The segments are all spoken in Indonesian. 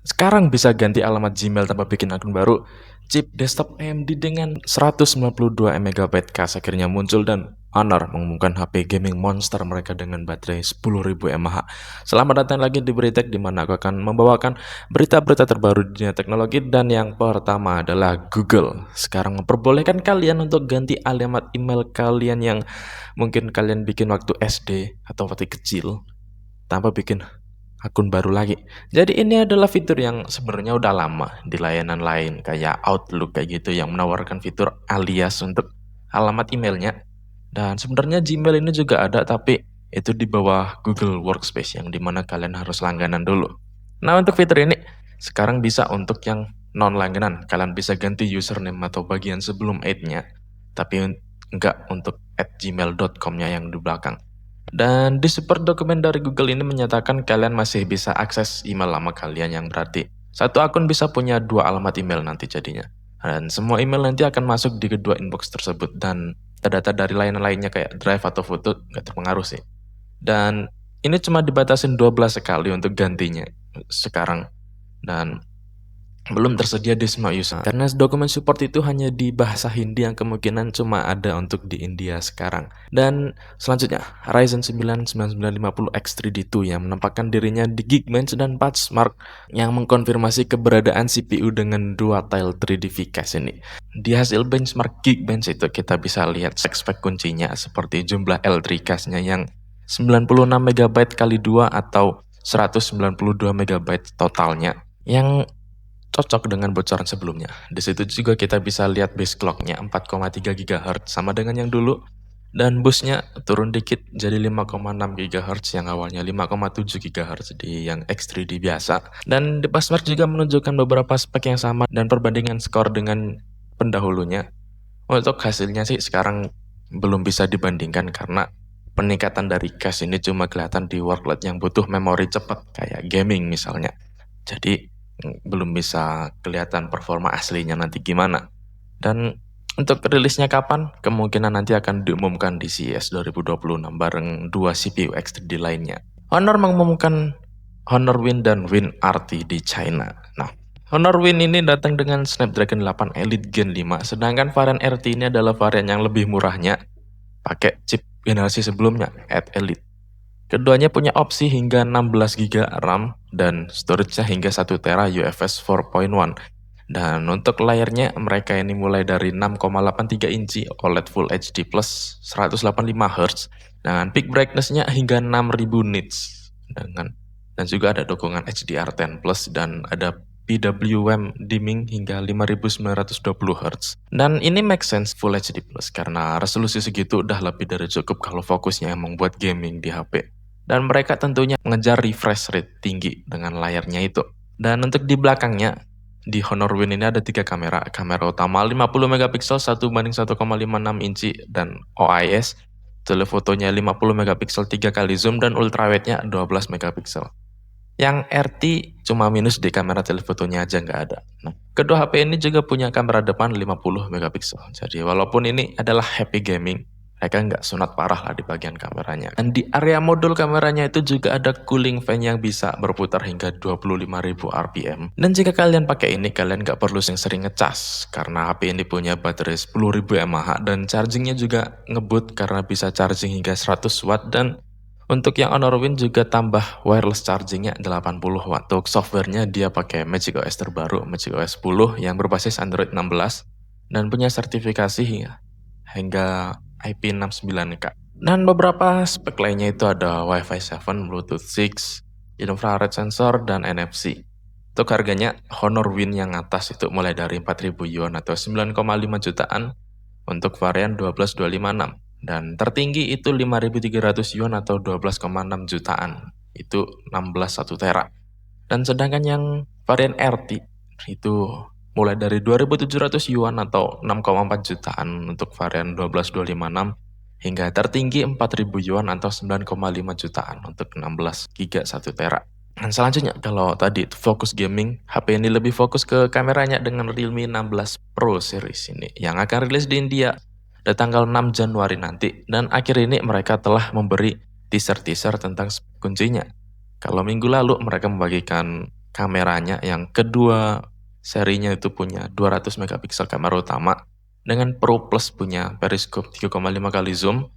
Sekarang bisa ganti alamat Gmail tanpa bikin akun baru. Chip desktop AMD dengan 192 MB cache akhirnya muncul dan Honor mengumumkan HP gaming monster mereka dengan baterai 10.000 mAh. Selamat datang lagi di Beritek, di mana aku akan membawakan berita-berita terbaru di dunia teknologi. Dan yang pertama adalah Google sekarang memperbolehkan kalian untuk ganti alamat email kalian yang mungkin kalian bikin waktu SD atau waktu kecil tanpa bikin akun baru lagi. Jadi ini adalah fitur yang sebenarnya udah lama di layanan lain kayak Outlook kayak gitu yang menawarkan fitur alias untuk alamat emailnya. Dan sebenarnya Gmail ini juga ada, tapi itu di bawah Google Workspace yang dimana kalian harus langganan dulu. Nah, untuk fitur ini sekarang bisa untuk yang non langganan. Kalian bisa ganti username atau bagian sebelum @-nya, tapi enggak untuk @gmail.com-nya yang di belakang. Dan di super dokumen dari Google ini menyatakan kalian masih bisa akses email lama kalian, yang berarti satu akun bisa punya dua alamat email nanti jadinya. Dan semua email nanti akan masuk di kedua inbox tersebut, dan data dari layanan lainnya kayak Drive atau foto nggak terpengaruh sih. Dan ini cuma dibatasin 12 sekali untuk gantinya sekarang. Dan belum tersedia di semua user. Karena dokumen support itu hanya di bahasa Hindi yang kemungkinan cuma ada untuk di India sekarang. Dan selanjutnya, Ryzen 9 9950 X3D2 yang menempatkan dirinya di Geekbench dan Patchmark yang mengkonfirmasi keberadaan CPU dengan dua tile 3D VCache ini. Di hasil benchmark Geekbench itu kita bisa lihat spek kuncinya seperti jumlah L3 cache-nya yang 96 MB kali 2 atau 192 MB totalnya, yang cocok dengan bocoran sebelumnya. Di situ juga kita bisa lihat base clock-nya 4,3 GHz sama dengan yang dulu, dan boost-nya turun dikit jadi 5,6 GHz yang awalnya 5,7 GHz di yang X3D biasa. Dan di Passmark juga menunjukkan beberapa spek yang sama dan perbandingan skor dengan pendahulunya. Untuk hasilnya sih sekarang belum bisa dibandingkan karena peningkatan dari cache ini cuma kelihatan di workload yang butuh memori cepat kayak gaming misalnya. Jadi belum bisa kelihatan performa aslinya nanti gimana. Dan untuk rilisnya kapan? Kemungkinan nanti akan diumumkan di CES 2026 bareng dua CPU X3D lainnya. Honor mengumumkan Honor Win dan Win RT di China. Nah, Honor Win ini datang dengan Snapdragon 8 Elite Gen 5, sedangkan varian RT ini adalah varian yang lebih murahnya, pakai chip generasi sebelumnya, Elite. Keduanya punya opsi hingga 16 GB RAM dan storage-nya hingga 1 TB UFS 4.1. Dan untuk layarnya mereka ini mulai dari 6,83 inci OLED Full HD Plus 185 Hz dengan peak brightness-nya hingga 6000 nits dan juga ada dukungan HDR10 Plus dan ada PWM dimming hingga 5920 Hz. Dan ini make sense Full HD Plus karena resolusi segitu udah lebih dari cukup kalau fokusnya emang buat gaming di HP. Dan mereka tentunya mengejar refresh rate tinggi dengan layarnya itu. Dan untuk di belakangnya, di Honor Win ini ada 3 kamera. Kamera utama 50 megapiksel 1:1,56 inci dan OIS. Telefotonya 50 megapiksel 3 kali zoom dan ultrawide-nya 12 megapiksel. Yang RT cuma minus di kamera telefotonya aja nggak ada. Nah, kedua HP ini juga punya kamera depan 50 megapiksel. Jadi walaupun ini adalah happy gaming, mereka nggak sunat parah lah di bagian kameranya. Dan di area modul kameranya itu juga ada cooling fan yang bisa berputar hingga 25.000 RPM. Dan jika kalian pakai ini, kalian nggak perlu sering ngecas karena HP ini punya baterai 10.000 mAh dan chargingnya juga ngebut karena bisa charging hingga 100 watt. Dan untuk yang Honor Win juga tambah wireless chargingnya 80 watt. Untuk softwarenya dia pakai Magic OS terbaru, Magic OS 10 yang berbasis Android 16 dan punya sertifikasi hingga IP69K. Dan beberapa spek lainnya itu ada Wi-Fi 7, Bluetooth 6, infrared sensor, dan NFC. Untuk harganya, Honor Win yang atas itu mulai dari 4.000 yuan atau 9,5 jutaan untuk varian 12256. Dan tertinggi itu 5.300 yuan atau 12,6 jutaan. Itu 16 1 tera. Dan sedangkan yang varian RT itu mulai dari 2.700 yuan atau 6,4 jutaan untuk varian 12256 hingga tertinggi 4.000 yuan atau 9,5 jutaan untuk 16 GB 1 tera. Dan selanjutnya kalau tadi fokus gaming, HP ini lebih fokus ke kameranya dengan Realme 16 Pro series ini yang akan rilis di India pada tanggal 6 Januari nanti. Dan akhir ini mereka telah memberi teaser-teaser tentang kuncinya. Kalau minggu lalu mereka membagikan kameranya yang kedua serinya itu punya 200 megapiksel kamera utama dengan Pro Plus punya periskop 3,5 kali zoom.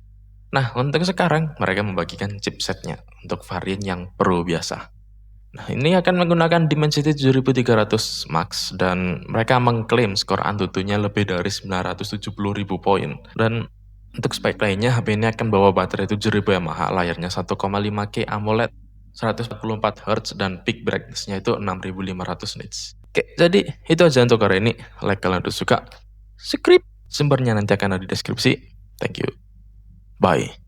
Nah, untuk sekarang mereka membagikan chipsetnya untuk varian yang Pro biasa. Nah, ini akan menggunakan Dimensity 7300 Max dan mereka mengklaim skor Antutunya lebih dari 970.000 poin. Dan untuk spek lainnya, HP ini akan bawa baterai 7000 mAh, layarnya 1,5K AMOLED, 144 Hz dan peak brightness-nya itu 6500 nits. Oke, jadi itu aja untuk hari ini. Like kalian udah suka, sumbernya nanti akan ada di deskripsi. Thank you. Bye.